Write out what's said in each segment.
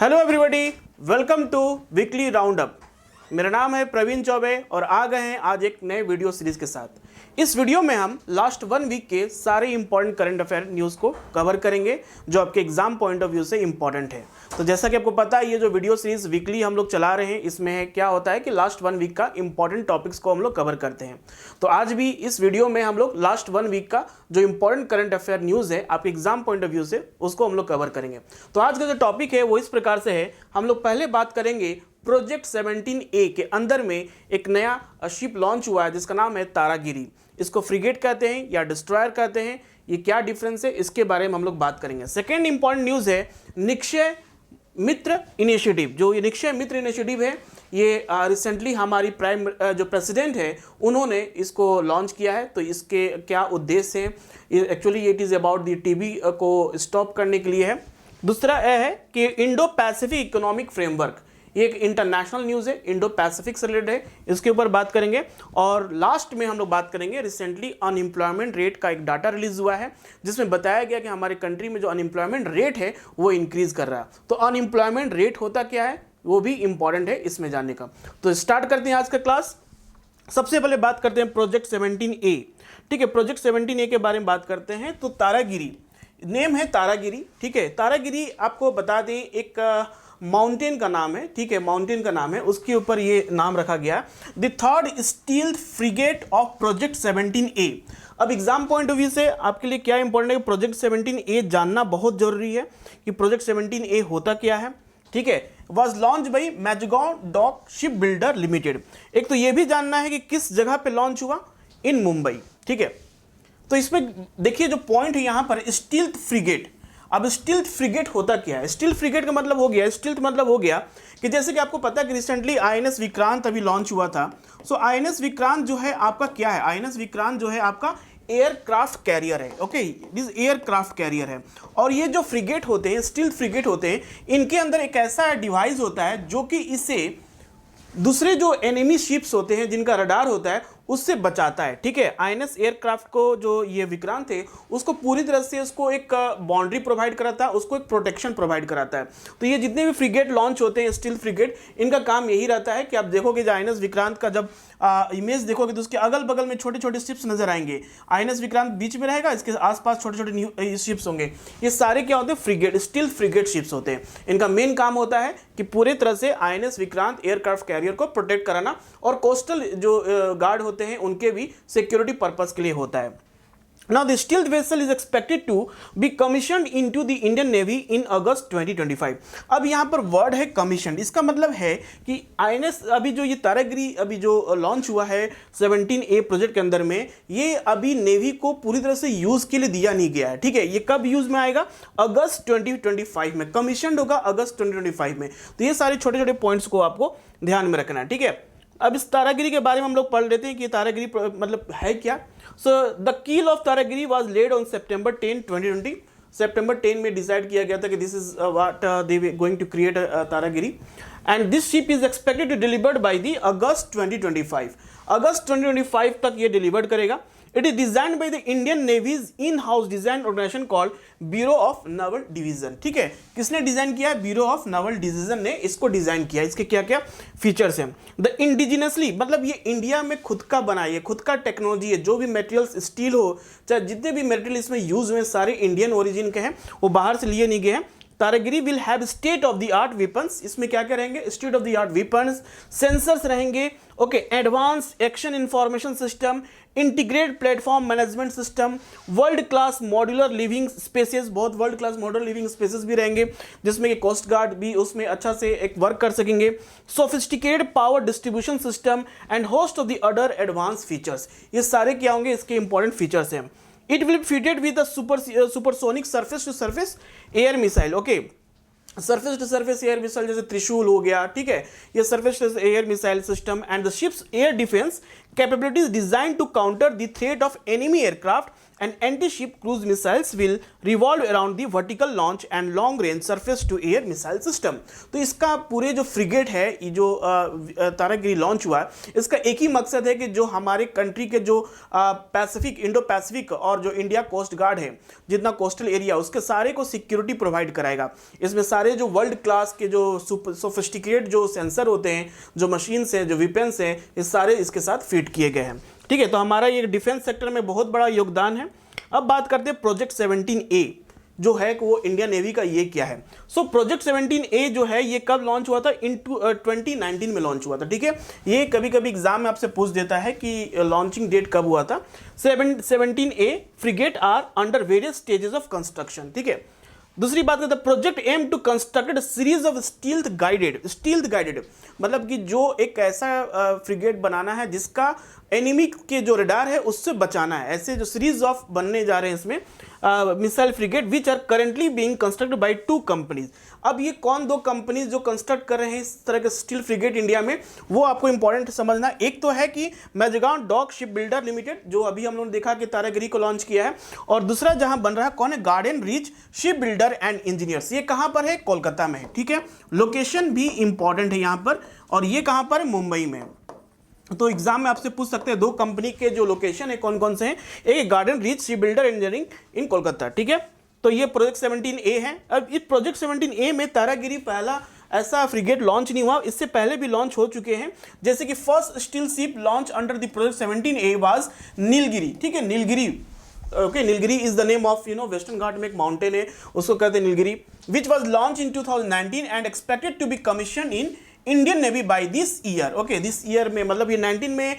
Hello everybody, welcome to weekly round up. मेरा नाम है प्रवीण चौबे और आ गए हैं आज एक नए वीडियो सीरीज के साथ। इस वीडियो में हम लास्ट 1 वीक के सारे इंपॉर्टेंट करंट अफेयर न्यूज़ को कवर करेंगे जो आपके एग्जाम पॉइंट ऑफ व्यू से इंपॉर्टेंट है। तो जैसा कि आपको पता है, ये जो वीडियो सीरीज वीकली हम लोग चला रहे हैं, इसमें क्या होता है कि लास्ट 1 वीक का इंपॉर्टेंट टॉपिक्स को हम लोग कवर करते हैं। तो आज भी इस वीडियो में हम लोग लास्ट 1 वीक का जो इंपॉर्टेंट करंट अफेयर न्यूज़ है आपके एग्जाम पॉइंट ऑफ व्यू से, उसको हम लोग कवर करेंगे। तो आज का जो टॉपिक है वो इस प्रकार से है। हम लोग पहले बात करेंगे प्रोजेक्ट 17A के अंदर में एक नया शिप लॉन्च हुआ है जिसका नाम है तारागिरी। इसको फ्रिगेट कहते हैं या डिस्ट्रॉयर कहते हैं, ये क्या डिफरेंस है इसके बारे में हम लोग बात करेंगे। सेकेंड इंपॉर्टेंट न्यूज़ है निक्षय मित्र इनिशिएटिव। जो ये निक्षय मित्र इनिशिएटिव है, ये रिसेंटली हमारी जो प्रेसिडेंट है उन्होंने इसको लॉन्च किया है। तो इसके क्या उद्देश्य है? Actually it is about the TB को स्टॉप करने के लिए है। दूसरा यह है कि इंडो पैसिफिक इकोनॉमिक फ्रेमवर्क, ये एक इंटरनेशनल न्यूज़ है, इंडो पैसिफिक से रिलेटेड है, इसके ऊपर बात करेंगे। और लास्ट में हम लोग बात करेंगे रिसेंटली अनएम्प्लॉयमेंट रेट का एक डाटा रिलीज हुआ है जिसमें बताया गया कि हमारे कंट्री में जो अनएम्प्लॉयमेंट रेट है वो इंक्रीज कर रहा है। तो अनएम्प्लॉयमेंट रेट होता क्या है वो भी इंपॉर्टेंट है इसमें जानने का। तो स्टार्ट करते हैं आज का क्लास। सबसे पहले बात करते हैं प्रोजेक्ट 17A। ठीक है, प्रोजेक्ट 17A के बारे में बात करते हैं। तो तारागिरी नेम है, तारागिरी। ठीक है, तारागिरी आपको बता दें एक माउंटेन का नाम है। ठीक है, माउंटेन का नाम है, उसके ऊपर ये नाम रखा गया, the third stealth frigate of project 17A। अब एग्जाम पॉइंट ऑफ व्यू से आपके लिए क्या इंपॉर्टेंट है कि प्रोजेक्ट 17A जानना बहुत जरूरी है कि प्रोजेक्ट 17A होता क्या है। ठीक है, was launch by Mazagon dock ship builder limited. एक तो ये भी जानना है कि किस जगह पे लॉन्च हुआ, इन मुंबई। ठीक है, तो इसमें देखिए जो पॉइंट है यहाँ पर स्टील्थ फ्रिगेट। अब स्टील्थ फ्रिगेट होता क्या है? स्टील्थ फ्रिगेट का मतलब हो गया, स्टील्थ मतलब हो गया कि जैसे कि आपको पता है कि रिसेंटली आईएनएस विक्रांत अभी लॉन्च हुआ था। सो आईएनएस विक्रांत जो है आपका क्या है? आईएनएस विक्रांत जो है आपका एयरक्राफ्ट कैरियर है। ओके, दिस एयरक्राफ्ट कैरियर है। और ये जो फ्रिगेट होते हैं, स्टील्थ फ्रिगेट होते हैं, इनके अंदर एक ऐसा डिवाइस होता है जो कि इसे दूसरे जो एनिमी शिप्स होते हैं जिनका रडार होता है उससे बचाता है। ठीक है, आईएनएस एयरक्राफ्ट को जो ये विक्रांत है उसको पूरी तरह से उसको एक बाउंड्री प्रोवाइड कराता है, उसको एक प्रोटेक्शन प्रोवाइड कराता है। तो ये जितने भी फ्रिगेट लॉन्च होते हैं स्टील फ्रिगेट, इनका काम यही रहता है कि आप देखोगे आईएनएस विक्रांत का जब इमेज देखोगे तो उसके अगल बगल में छोटे छोटे शिप्स नजर आएंगे। आईएनएस विक्रांत बीच में रहेगा, इसके आसपास छोटे छोटे शिप्स होंगे। ये सारे क्या होते हैं? फ्रिगेट, स्टील फ्रिगेट शिप्स होते हैं। इनका मेन काम होता है कि पूरे तरह से आईएनएस विक्रांत एयरक्राफ्ट कैरियर को प्रोटेक्ट कराना, और कोस्टल जो गार्ड होते हैं उनके भी सिक्योरिटी पर्पस के लिए होता है। Now the stealth vessel is expected to be commissioned into the Indian Navy in August 2025। अब यहाँ पर वर्ड है commissioned, इसका मतलब है कि आईएनएस अभी जो ये तारागिरी अभी जो लॉन्च हुआ है 17A प्रोजेक्ट के अंदर में, ये अभी नेवी को पूरी तरह से यूज के लिए दिया नहीं गया है। ठीक है, ये कब यूज में आएगा? अगस्त 2025 में कमीशन होगा, अगस्त 2025 में। तो ये सारे छोटे छोटे पॉइंट्स को आपको ध्यान में रखना है। ठीक है, अब इस तारागिरी के बारे में हम लोग पढ़ लेते हैं कि तारागिरी मतलब है क्या। So the keel of Taragiri was laid on September 10, 2020। सितंबर 10 में डिसाइड किया गया था कि this is what they were going to create Taragiri, and this ship is expected to delivered by the August 2025। अगस्त 2025 तक ये डिलीवर्ड करेगा। It is designed by the Indian Navy's in house design organisation called bureau of naval division. ठीक है, किसने design किया है? Bureau of naval division ने इसको डिजाइन किया। इसके क्या क्या फीचर्स हैं? द इंडिजिनसली मतलब ये इंडिया में खुद का बनाई है, खुद का टेक्नोलॉजी है। जो भी मटेरियल्स स्टील हो, चाहे जितने भी मटेरियल इसमें यूज हुए सारे इंडियन ओरिजिन के हैं, वो बाहर से लिए नहीं गए हैं। Taragiri will have state of the art weapons. इसमें क्या क्या रहेंगे? State of the art weapons, sensors रहेंगे, okay, advance action information system, integrated platform management system, world class modular living spaces, बहुत world class modular living spaces भी रहेंगे जिसमें कि कोस्ट गार्ड भी उसमें अच्छा से एक वर्क कर सकेंगे, sophisticated power distribution system and host of the other advance features. ये सारे क्या होंगे? इसके इंपॉर्टेंट फीचर्स हैं। It will be fitted with a supersonic surface to surface air missile। okay, surface to surface air missile जैसे त्रिशूल हो गया। ठीक है, ये surface to air missile system and the ships air defence capabilities design to counter the threat of enemy aircraft and anti-ship cruise missiles will revolve around the vertical launch and long range surface to air missile system। तो इसका पूरे जो frigate है, ये जो Taragiri launch हुआ, इसका एक ही मकसद है कि जो हमारे कंट्री के जो पैसिफिक, इंडो पैसिफिक और जो इंडिया कोस्ट गार्ड है, जितना कोस्टल एरिया, उसके सारे को सिक्योरिटी प्रोवाइड कराएगा। इसमें सारे जो वर्ल्ड क्लास के जो सोफिस्टिकेट जो सेंसर होते हैं, जो मशीन्स हैं, जो वेपन्स हैं, ये सारे इसके साथ फिट किए गए हैं। ठीक है, तो हमारा ये डिफेंस सेक्टर में बहुत बड़ा योगदान है। अब बात करते हैं प्रोजेक्ट 17A जो है कि वो इंडियन नेवी का ये क्या है। सो प्रोजेक्ट 17A जो है ये कब लॉन्च हुआ था? 2019 में लॉन्च हुआ था। ठीक है, ये कभी कभी एग्जाम में आपसे पूछ देता है कि लॉन्चिंग डेट कब हुआ था। 17A frigate are under various stages of construction. ठीक है, दूसरी बात करते हैं project M two constructed series of stealth guided मतलब कि जो एक ऐसा फ्रिगेट बनाना है जिसका एनिमी के जो रडार है उससे बचाना है। ऐसे जो सीरीज ऑफ बनने जा रहे हैं इसमें missile frigate which are currently being constructed by 2 companies. अब ये कौन 2 कंपनीज जो कंस्ट्रक्ट कर रहे हैं इस तरह के स्टील फ्रिगेट इंडिया में, वो आपको इंपॉर्टेंट समझना। एक तो है कि मैजेगांव डॉक शिप बिल्डर लिमिटेड, जो अभी हम लोगों ने देखा कि तारागिरी को लॉन्च किया है, और दूसरा जहां बन रहा है कौन है? Garden reach ship builder and engineers. ये कहां पर है? कोलकाता में है। ठीक है, लोकेशन भी इंपॉर्टेंट है यहां पर, और ये कहां पर है? मुंबई में। तो एग्जाम में आपसे पूछ सकते हैं 2 कंपनी के जो लोकेशन है कौन कौन से हैं। एक garden reach ship builder engineering in Kolkata. ठीक है, तो ये प्रोजेक्ट 17A है। अब इस प्रोजेक्ट 17A में तारागिरी पहला ऐसा फ्रिगेट लॉन्च नहीं हुआ, इससे पहले भी लॉन्च हो चुके हैं। जैसे कि first steel ship launch under the project 17A was Nilgiri. ठीक है, Nilgiri, okay, Nilgiri is the name of western Ghat में एक माउंटेन है, उसको कहते हैं Nilgiri, which was launch in 2019 and expected to be commission in Indian Navy by this year. Okay, this year में मतलब ये 19 में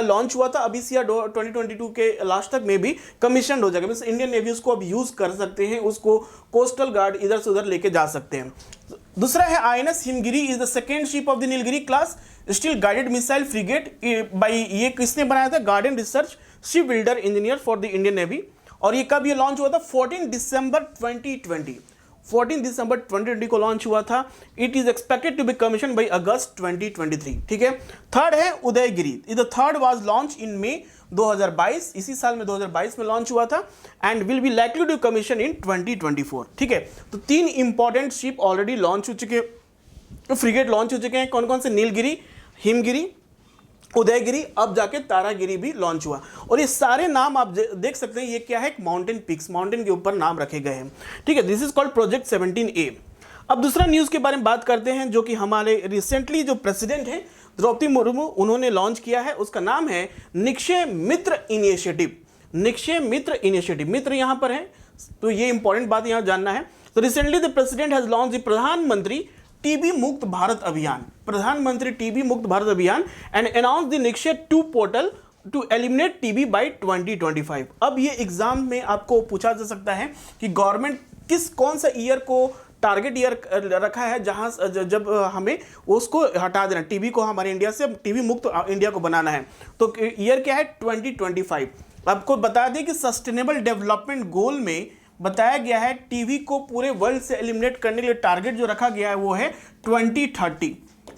लॉन्च हुआ था, अभी इस ईयर 2022 के लास्ट तक में भी कमीशन हो जाएगा। मीन्स इंडियन नेवी उसको अब यूज कर सकते हैं, उसको कोस्टल गार्ड इधर से उधर लेके जा सकते हैं। दूसरा है INS Himgiri is the second ship of the Nilgiri class steel guided missile frigate by, ये किसने बनाया था? Garden research ship builder engineer for the Indian navy. और ये कब ये लॉन्च हुआ था? 14 दिसंबर 2020 को लॉन्च हुआ था। It is expected to be commission by August 2023। ठीक है, थर्ड है Udaygiri, the third was launch in May 2022, इसी साल में 2022 में लॉन्च हुआ था, and will be likely to commission in 2024। ठीक है, तो 3 इंपॉर्टेंट शिप ऑलरेडी लॉन्च हो चुके, फ्रिगेट लॉन्च हो चुके हैं। कौन कौन से? नीलगिरी, हिमगिरी, उदयगिरी, अब जाके तारागिरी भी लॉन्च हुआ। और ये सारे नाम आप देख सकते हैं, ये क्या है? माउंटेन पिक्स, माउंटेन के ऊपर नाम रखे गए हैं। ठीक है, this is called project 17A। अब दूसरा न्यूज़ के बारे में बात करते हैं, जो कि हमारे रिसेंटली जो प्रेसिडेंट हैं द्रौपदी मुर्मू, उन्होंने लॉन्च किया है। उसका नाम है निक्षय मित्र इनिशिएटिव। निक्षय मित्र इनिशिएटिव, मित्र यहाँ पर है, तो ये इंपॉर्टेंट बात यहाँ जानना है। तो recently the president has launch the Pradhanmantri TB Mukt Bharat Abhiyan, Pradhanmantri TB Mukt Bharat Abhiyan, and announce the Nikshay 2 portal to eliminate TB by 2025। अब ये एग्जाम में आपको पूछा जा सकता है कि गवर्नमेंट कौन सा ईयर को टारगेट ईयर रखा है जहां जब हमें उसको हटा देना, टीबी को हमारे इंडिया से टीबी मुक्त इंडिया को बनाना है। तो ईयर क्या है? 2025। आपको बता दें कि सस्टेनेबल डेवलपमेंट गोल में बताया गया है टीबी को पूरे वर्ल्ड से एलिमिनेट करने के लिए टारगेट जो रखा गया है वो है 2030।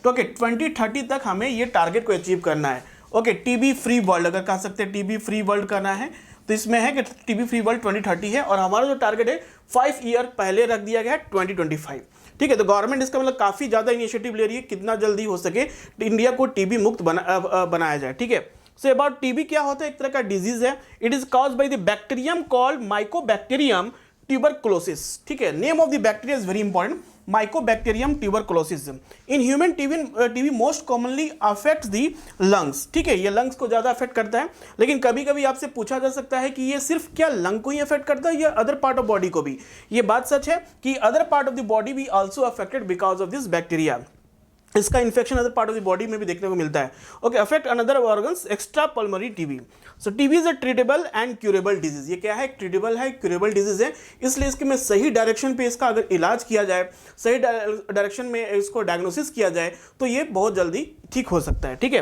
तो ओके, 2030 तक हमें ये टारगेट को अचीव करना है। ओके, टीबी फ्री वर्ल्ड अगर कह सकते हैं, टीबी फ्री वर्ल्ड करना है, तो इसमें है कि टीबी फ्री वर्ल्ड 2030 है, और हमारा जो टारगेट है 5 ईयर पहले रख दिया गया है 2025। ठीक है, तो गवर्नमेंट इसका मतलब काफ़ी ज़्यादा इनिशिएटिव ले रही है, कितना जल्दी हो सके इंडिया को टीबी मुक्त बनाया जाए। ठीक है, सो अबाउट टीबी क्या होता है? एक तरह का डिजीज है। It is caused by the bacterium called Mycobacterium tuberculosis. ठीक है, name of the bacteria is very important, Mycobacterium tuberculosis. In human TB most commonly affects the lungs. ठीक है, ये लंग्स को ज़्यादा अफेक्ट करता है, लेकिन कभी कभी आपसे पूछा जा सकता है कि ये सिर्फ क्या लंग को ही अफेक्ट करता है या अदर पार्ट ऑफ बॉडी को भी? ये बात सच है कि other part of the body भी also affected because of this bacteria. इसका infection other part of the body में भी देखने को मिलता है। Okay, affect another organs extra pulmonary TB. So TB is a treatable and curable disease. ये क्या है? ट्रीटेबल है, क्यूरेबल डिजीज है, इसलिए इसके में सही डायरेक्शन पे इसका अगर इलाज किया जाए, सही डायरेक्शन में इसको डायग्नोसिस किया जाए, तो ये बहुत जल्दी ठीक हो सकता है। ठीक है,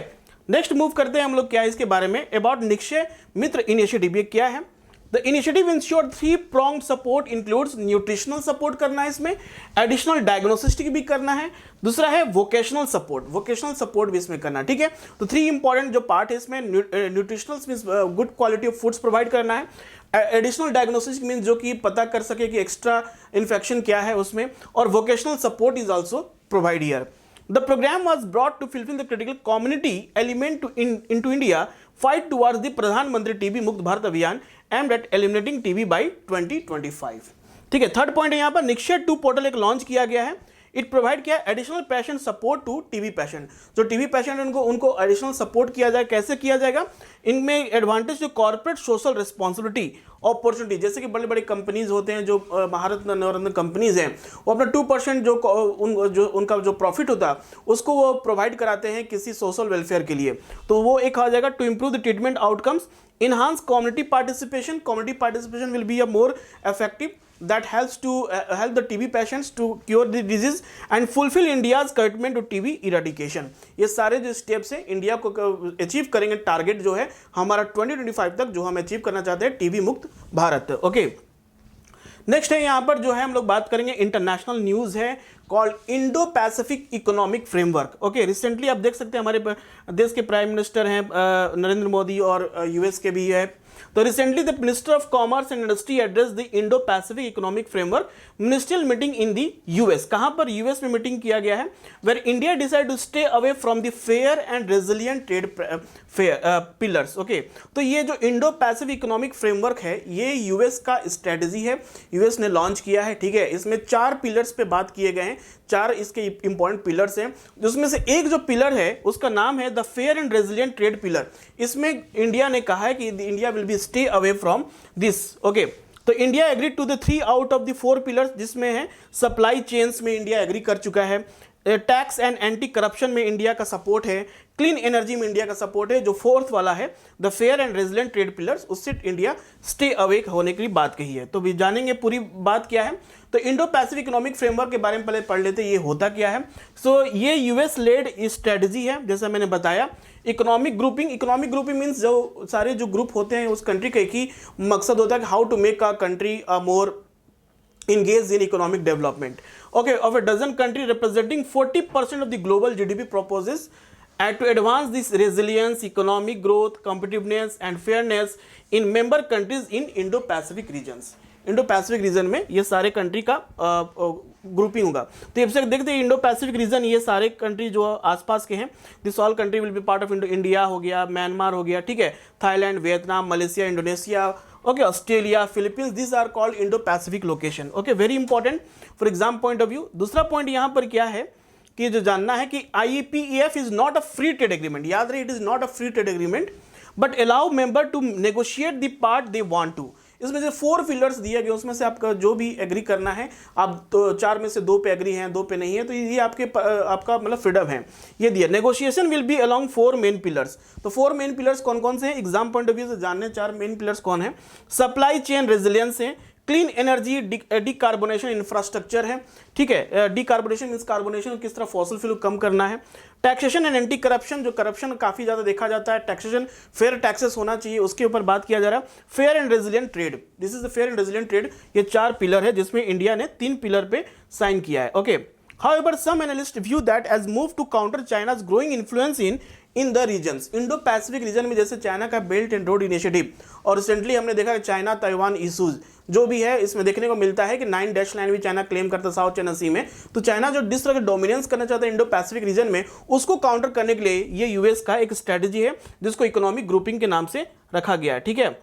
नेक्स्ट मूव करते हैं हम लोग क्या है इसके बारे में, अबाउट निक्षय मित्र इनिशिएटिव। ये क्या है? The initiative ensure 3-pronged support includes nutritional support करना है, इसमें एडिशनल डायग्नोस्टिक भी करना है, दूसरा है वोकेशनल सपोर्ट भी इसमें करना है, ठीक है। तो 3 इंपॉर्टेंट जो पार्ट है इसमें, nutritional means good quality of foods provide करना है, एडिशनल डायग्नोस्टिक मींस जो कि पता कर सके कि एक्स्ट्रा इन्फेक्शन क्या है उसमें, और vocational support is also provide here. The program was brought to fulfill the critical community element into India fight towards the प्रधान मंत्री टीबी मुक्त भारत अभियान aimed at eliminating TB by 2025। ठीक है, थर्ड पॉइंट है यहाँ पर निक्षय 2 पोर्टल एक लॉन्च किया गया है। इट प्रोवाइड किया additional patient support to TB patient, जो टीबी पेशेंट उनको एडिशनल सपोर्ट किया जाए। कैसे किया जाएगा? इनमें एडवांटेज जो कॉर्पोरेट सोशल रिस्पॉन्सिबिलिटी अपॉर्चुनिटी, जैसे कि बड़े बड़े कंपनीज होते हैं जो भारत नवरत्न कंपनीज हैं, वो अपना 2% जो उनका जो प्रॉफिट होता है उसको वो प्रोवाइड कराते हैं किसी सोशल वेलफेयर के लिए। तो वो एक आ जाएगा to improve the treatment outcomes, enhance community participation will be a more effective that helps to help the TB patients to cure the disease and fulfill India's commitment to TB eradication। ये सारे जो steps हैं India को achieve करेंगे target जो है हमारा 2025 तक, जो हम अचीव करना चाहते हैं TB Mukt Bharat. Okay, next है यहाँ पर जो है हम लोग बात करेंगे इंटरनेशनल न्यूज़ है called Indo Pacific economic framework. Okay, recently आप देख सकते हैं हमारे देश के प्राइम मिनिस्टर हैं नरेंद्र मोदी और यूएस के भी है। तो recently the minister of commerce and industry address the Indo Pacific economic framework ministerial meeting in the US. कहां पर? यूएस में मीटिंग किया गया है, where India decide to stay away from the fair and resilient trade pillars. Okay, तो ये जो Indo Pacific economic framework है ये यूएस का स्ट्रेटजी है, यूएस ने लॉन्च किया है। ठीक है, इसमें 4 पिलर्स पे बात किए गए हैं, 4 इसके इंपॉर्टेंट पिलर्स हैं, जिसमें से एक जो पिलर है उसका नाम है the fair and resilient trade pillar. इसमें इंडिया ने कहा है कि India will be stay away from this. Okay, तो India agree to the 3 out of the 4 pillars, जिसमें है सप्लाई चेन्स में इंडिया एग्री कर चुका है, टैक्स एंड एंटी करप्शन में इंडिया का सपोर्ट है, क्लीन एनर्जी में इंडिया का सपोर्ट है। जो 4th वाला है the fair and resilient trade pillars, उससे इंडिया स्टे अवे होने की बात कही है। तो भी जानेंगे पूरी बात क्या है। तो इंडो पैसिफिक इकोनॉमिक फ्रेमवर्क के बारे में पहले पढ़ लेते हैं, ये होता क्या है। सो ये यूएस लेड स्ट्रेटजी है, जैसा मैंने बताया। इकोनॉमिक ग्रुपिंग मीन्स जो सारे जो ग्रुप होते हैं उस कंट्री का एक ही मकसद होता है कि how to make a country more engaged in economic development. Okay, of a dozen countries representing 40% of the global GDP proposes to advance this resilience, economic growth, competitiveness and fairness in member countries in Indo-Pacific regions. Indo Pacific region में ये सारे country का grouping होगा। तो ये देखते हैं Indo Pacific region, ये सारे कंट्री जो आसपास के हैं, this all country will be part of India हो गया, म्यांमार हो गया, ठीक है, Thailand, Vietnam, Malaysia, Indonesia, okay, Australia, Philippines, this are called Indo Pacific location. Okay, very important for exam point of view. दूसरा पॉइंट यहाँ पर क्या है कि जो जानना है कि IEPEF is not a free trade agreement. याद रहे, it is not a free trade agreement but allow member to negotiate the part they want to. इसमें जो 4 पिलर्स दिए गए उसमें से आपका जो भी एग्री करना है, आप तो 4 में से 2 पे एग्री हैं, 2 पे नहीं है, तो ये आपका मतलब फ्रीडम है। ये दिया negotiation will be along 4 main pillars. तो 4 मेन पिलर्स कौन कौन से हैं एग्जाम पॉइंट ऑफ व्यू से जानने, 4 मेन पिलर्स कौन है? सप्लाई चेन रेजिलियंस है, क्लीन एनर्जी, डीकार्बोनेशन इंफ्रास्ट्रक्चर है, ठीक है, डीकार्बोनेशन मींस कार्बोनेशन, किस तरह फॉसिल फ्यूल कम करना है, टैक्सेशन एंड एंटी करप्शन, जो करप्शन काफी ज्यादा देखा जाता है, टैक्सेशन फेयर टैक्सेस होना चाहिए, उसके ऊपर बात किया जा रहा है। Fair and resilient trade, this is the fair and resilient trade. ये 4 पिलर है जिसमें इंडिया ने 3 पिलर पे साइन किया है। Okay, however some analysts view that as move to counter China's growing influence in the regions। Indo Pacific region में जैसे China का बेल्ट एंड रोड इनिशिएटिव, और रिसेंटली हमने देखा कि चाइना ताइवान इशूज जो भी है, इसमें देखने को मिलता है कि 9 डैश लाइन भी चाइना क्लेम करता है साउथ चाइना सी में। तो चाइना जो जिस तरह का डोमिनेंस करना चाहता है इंडो पैसिफिक रीजन में, उसको काउंटर करने के लिए ये यूएस का एक स्ट्रेटजी है जिसको इकोनॉमिक ग्रुपिंग के नाम से रखा गया है। ठीक है,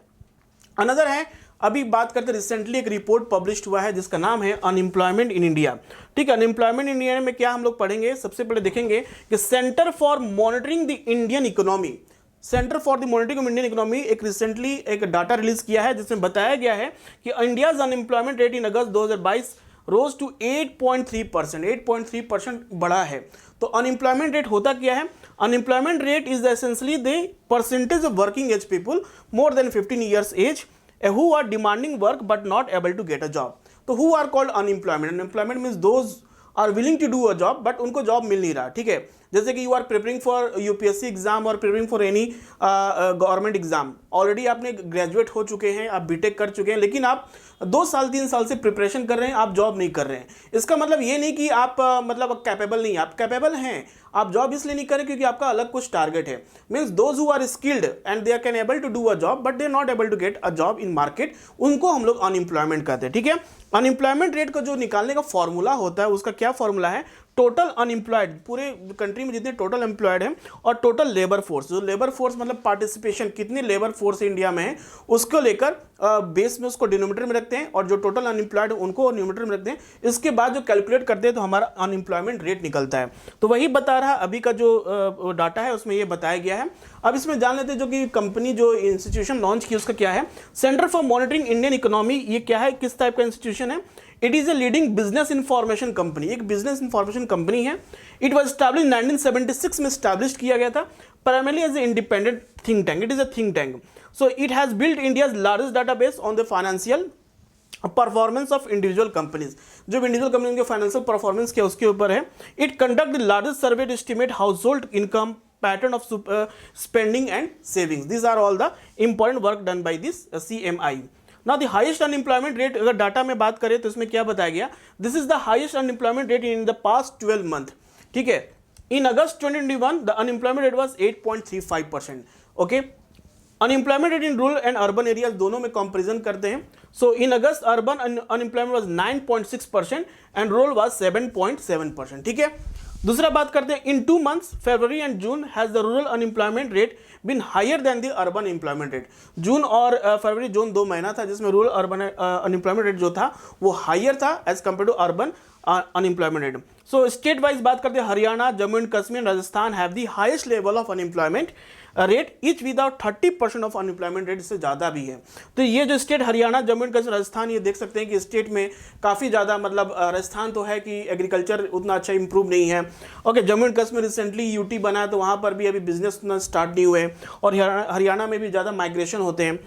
अनदर है, अभी बात करते, रिसेंटली एक रिपोर्ट पब्लिश हुआ है जिसका नाम है अनएम्प्लॉयमेंट इन इंडिया। ठीक है, अनएम्प्लॉयमेंट इन इंडिया में क्या हम लोग पढ़ेंगे, सबसे पहले देखेंगे कि centre for monitoring the Indian economy, centre for the monitoring of Indian economy एक रिसेंटली एक डाटा रिलीज किया है जिसमें बताया गया है कि India's unemployment rate in August 2022 rose to 8.3%, 8.3% बढ़ा है। तो अनएम्प्लॉयमेंट रेट होता क्या है? Unemployment rate is essentially the percentage of working age people more than 15 years age who are demanding work but not able to get a job। तो who are called unemployment? Unemployment means those are willing to do a job but उनको job मिल नहीं रहा। ठीक है, जैसे कि you are preparing for UPSC exam और preparing for any government exam, already आपने ग्रेजुएट हो चुके हैं, आप बीटेक कर चुके हैं, लेकिन आप 2 साल 3 साल से प्रिपरेशन कर रहे हैं, आप जॉब नहीं कर रहे हैं। इसका मतलब ये नहीं कि आप मतलब कैपेबल नहीं, आप कैपेबल हैं, आप जॉब इसलिए नहीं करें क्योंकि आपका अलग कुछ टारगेट है। Means those who are skilled and they can able to do a job but they are not able to get a job in market, उनको हम लोग अनएम्प्लॉयमेंट कहते हैं। ठीक है, अनएम्प्लॉयमेंट रेट को जो निकालने का फॉर्मूला होता है, उसका क्या फॉर्मूला है, टोटल अनएम्प्लॉयड, पूरे कंट्री में जितने टोटल एम्प्लॉयड हैं, और टोटल लेबर फोर्स, जो लेबर फोर्स मतलब पार्टिसिपेशन, कितनी लेबर फोर्स इंडिया में है, उसको लेकर बेस में उसको डिनोमिनेटर में रखते हैं, और जो टोटल अनएम्प्लॉयड उनको न्यूमरेटर में रखते हैं। इसके बाद जो कैलकुलेट करते हैं तो हमारा अनएम्प्लॉयमेंट रेट निकलता है। तो वही बता रहा अभी का जो डाटा है उसमें ये बताया गया है। अब इसमें जान लेते हैं जो कि कंपनी जो इंस्टीट्यूशन लॉन्च की उसका क्या है। Centre for monitoring Indian economy, ये क्या है, किस टाइप का इंस्टीट्यूशन है। It is a leading business information company, एक बिजनेस इंफॉर्मेशन कंपनी है। इट वॉज स्टैब्लिश 1976 में स्टैब्लिश किया गया था, primarily as a independent think tank. It is a think tank. So it has built India's largest database on the financial performance of individual companies, जो individual company के financial performance क्या उसके ऊपर है। It conduct the largest survey to estimate household income, pattern of spending and savings. These are all the important work done by this CMI. Now the highest unemployment rate, अगर data में बात करें तो इसमें क्या बताया गया, this is the highest unemployment rate in the past 12 month. ठीक है, in August 2021 the unemployment rate was 8.35%. Okay, unemployment rate in rural and urban areas दोनों में कंपेरिजन करते हैं। So in August urban unemployment was 9.6% and rural was 7.7%। ठीक है, दूसरा बात करते हैं, in 2 months February and June has the rural unemployment rate been higher than the urban employment rate. जून और फरवरी जून 2 महीना था जिसमें रूरल अर्बन अनएम्प्लॉयमेंट रेट जो था वो हायर था as compare to urban unemployment rate. So state wise बात करते हैं, Haryana, Jammu and Kashmir, Rajasthan have the highest level of unemployment rate, each without 30% of unemployment rate से ज़्यादा भी है। तो ये जो स्टेट हरियाणा, जम्मू एंड कश्मीर, राजस्थान, ये देख सकते हैं कि स्टेट में काफ़ी ज़्यादा मतलब राजस्थान तो है कि एग्रीकल्चर उतना अच्छा इंप्रूव नहीं है। Okay, Jammu and Kashmir recently UT बना है तो वहाँ पर भी अभी बिजनेस उतना स्टार्ट नहीं हुए, और हरियाणा में भी ज़्यादा माइग्रेशन होते हैं।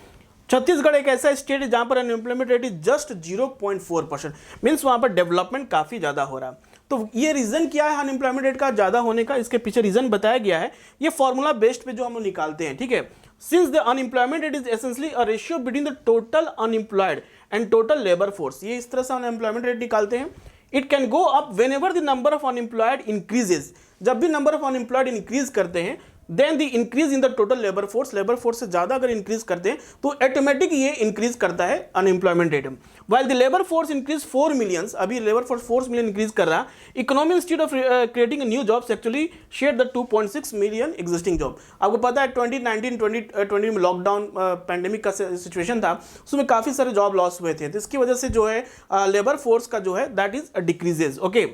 छत्तीसगढ़ एक ऐसा स्टेट है जहाँ पर unemployment rate is just 0.4%, means वहाँ पर डेवलपमेंट काफ़ी ज़्यादा हो रहा। तो ये रीज़न क्या है अनएम्प्लॉयमेंट रेट का ज़्यादा होने का, इसके पीछे रीज़न बताया गया है, ये फॉर्मूला बेस्ड पे जो हम निकालते हैं। ठीक है, since the unemployment rate is essentially a ratio between the total unemployed and total labour force, ये इस तरह से अनएम्प्लॉयमेंट रेट निकालते हैं। It can go up whenever the number of unemployed increases, जब भी नंबर ऑफ अनएम्प्लॉयड इंक्रीज करते हैं, then the increase in the total labour force से ज़्यादा अगर इंक्रीज करते हैं तो ऑटोमेटिक ये इंक्रीज करता है unemployment rate. While the labour force increase 4 million, अभी लेबर फोर्स 4 मिलियन इंक्रीज कर रहा है। Economy institute of creating new jobs actually share the 2.6 million existing job. आपको पता है 2019-2020 में लॉकडाउन पैंडेमिक का सिचुएशन था, उसमें काफ़ी सारे जॉब लॉस हुए थे, तो इसकी वजह से जो है लेबर फोर्स का जो है that is decreases. Okay,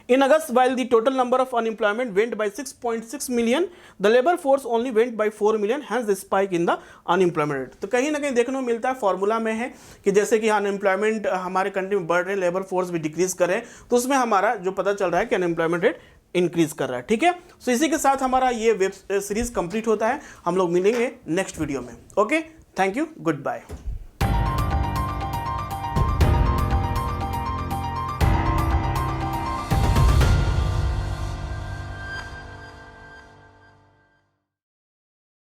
in August, while the total number of unemployment went by 6.6 million, the labor force only went by 4 million, hence the spike in the unemployment rate. तो कहीं ना कहीं देखने को मिलता है, फॉर्मूला में है कि जैसे कि अनएम्प्लॉयमेंट हमारे कंट्री में बढ़ रहे, लेबर फोर्स भी डिक्रीज कर रहे हैं, तो उसमें हमारा जो पता चल रहा है कि अनएम्प्लॉयमेंट रेट इंक्रीज कर रहा है। ठीक है, सो इसी के साथ हमारा ये वेब सीरीज कंप्लीट होता है। हम लोग मिलेंगे नेक्स्ट वीडियो में। Okay, thank you, good bye.